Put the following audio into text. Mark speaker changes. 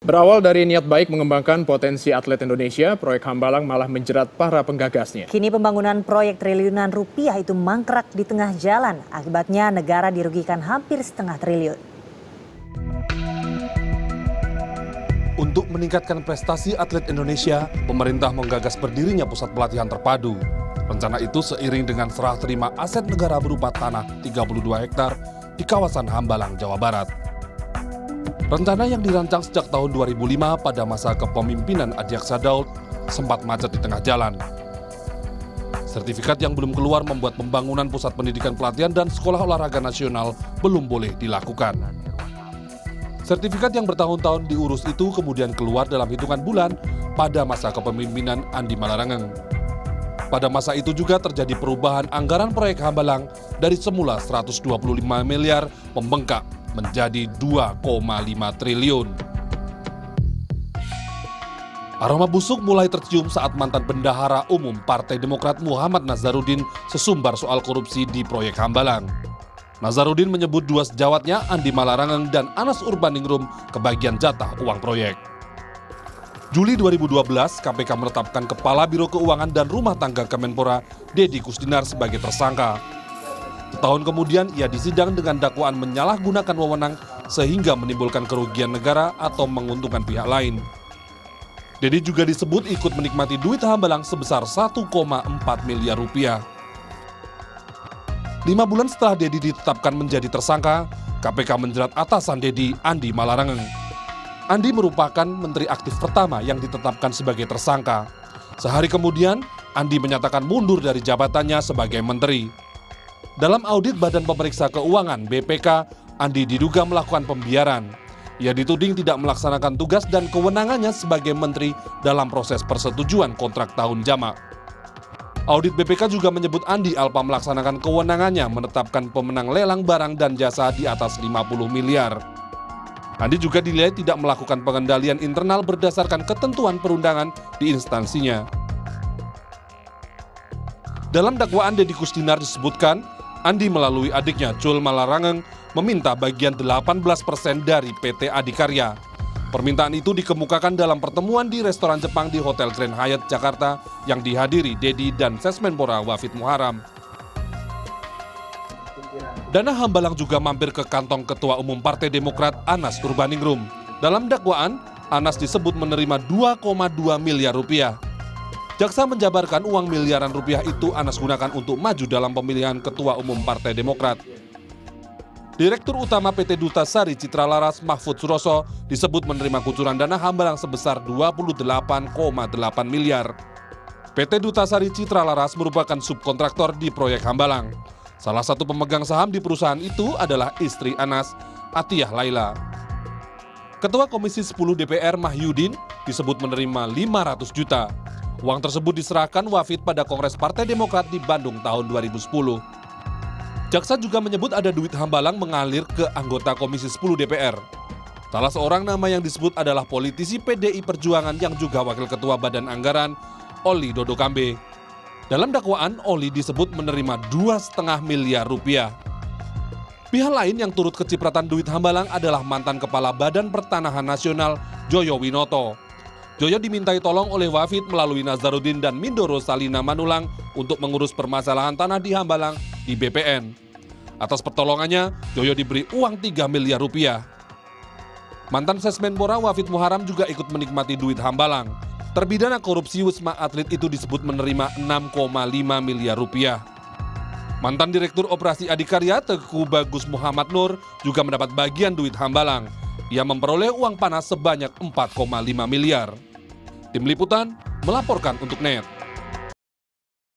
Speaker 1: Berawal dari niat baik mengembangkan potensi atlet Indonesia, proyek Hambalang malah menjerat para penggagasnya.
Speaker 2: Kini pembangunan proyek triliunan rupiah itu mangkrak di tengah jalan. Akibatnya negara dirugikan hampir setengah triliun.
Speaker 3: Untuk meningkatkan prestasi atlet Indonesia, pemerintah menggagas berdirinya pusat pelatihan terpadu. Rencana itu seiring dengan serah terima aset negara berupa tanah 32 hektar di kawasan Hambalang, Jawa Barat. Rencana yang dirancang sejak tahun 2005 pada masa kepemimpinan Adiaksa Daud sempat macet di tengah jalan. Sertifikat yang belum keluar membuat pembangunan pusat pendidikan pelatihan dan sekolah olahraga nasional belum boleh dilakukan. Sertifikat yang bertahun-tahun diurus itu kemudian keluar dalam hitungan bulan pada masa kepemimpinan Andi Malarangeng. Pada masa itu juga terjadi perubahan anggaran proyek Hambalang dari semula 125 miliar membengkak menjadi 2,5 triliun. Aroma busuk mulai tercium saat mantan bendahara umum Partai Demokrat Muhammad Nazarudin sesumbar soal korupsi di proyek Hambalang. Nazarudin menyebut dua sejawatnya Andi Malarangeng dan Anas Urbaningrum kebagian jatah uang proyek. Juli 2012, KPK menetapkan Kepala Biro Keuangan dan Rumah Tangga Kemenpora, Deddy Kusdinar sebagai tersangka. Setahun kemudian, ia disidang dengan dakwaan menyalahgunakan wewenang sehingga menimbulkan kerugian negara atau menguntungkan pihak lain. Deddy juga disebut ikut menikmati duit Hambalang sebesar 1,4 miliar rupiah. 5 bulan setelah Deddy ditetapkan menjadi tersangka, KPK menjerat atasan Deddy, Andi Malarangeng. Andi merupakan menteri aktif pertama yang ditetapkan sebagai tersangka. Sehari kemudian, Andi menyatakan mundur dari jabatannya sebagai menteri. Dalam audit Badan Pemeriksa Keuangan (BPK), Andi diduga melakukan pembiaran. Ia dituding tidak melaksanakan tugas dan kewenangannya sebagai menteri dalam proses persetujuan kontrak tahun jamak. Audit BPK juga menyebut Andi alpa melaksanakan kewenangannya menetapkan pemenang lelang barang dan jasa di atas 50 miliar. Andi juga dinilai tidak melakukan pengendalian internal berdasarkan ketentuan perundangan di instansinya. Dalam dakwaan Deddy Kusdinar disebutkan, Andi melalui adiknya Jul Malarangeng meminta bagian 18% dari PT Adikarya. Permintaan itu dikemukakan dalam pertemuan di restoran Jepang di Hotel Grand Hyatt Jakarta yang dihadiri Deddy dan Sesmenpora Wafid Muharam. Dana Hambalang juga mampir ke kantong Ketua Umum Partai Demokrat Anas Urbaningrum. Dalam dakwaan, Anas disebut menerima 2,2 miliar rupiah. Jaksa menjabarkan uang miliaran rupiah itu Anas gunakan untuk maju dalam pemilihan Ketua Umum Partai Demokrat. Direktur Utama PT Duta Sari Citra Laras Mahfud Suroso disebut menerima kucuran dana Hambalang sebesar 28,8 miliar. PT Duta Sari Citra Laras merupakan subkontraktor di proyek Hambalang. Salah satu pemegang saham di perusahaan itu adalah istri Anas, Atiyah Laila. Ketua Komisi 10 DPR Mahyudin disebut menerima 500 juta. Uang tersebut diserahkan Wafid pada Kongres Partai Demokrat di Bandung tahun 2010. Jaksa juga menyebut ada duit Hambalang mengalir ke anggota Komisi 10 DPR. Salah seorang nama yang disebut adalah politisi PDI Perjuangan yang juga Wakil Ketua Badan Anggaran, Oli Dodo Kambe. Dalam dakwaan, Oli disebut menerima 2,5 miliar rupiah. Pihak lain yang turut kecipratan duit Hambalang adalah mantan Kepala Badan Pertanahan Nasional, Joyo Winoto. Joyo dimintai tolong oleh Wafid melalui Nazarudin dan Mindoro Salina Manulang untuk mengurus permasalahan tanah di Hambalang di BPN. Atas pertolongannya, Joyo diberi uang 3 miliar rupiah. Mantan Sesmenpora Wafid Muharam juga ikut menikmati duit Hambalang. Terpidana korupsi Wisma Atlet itu disebut menerima 6,5 miliar rupiah. Mantan Direktur Operasi Adikarya Teguh Bagus Muhammad Nur juga mendapat bagian duit Hambalang. Ia memperoleh uang panas sebanyak 4,5 miliar. Tim Liputan melaporkan untuk NET.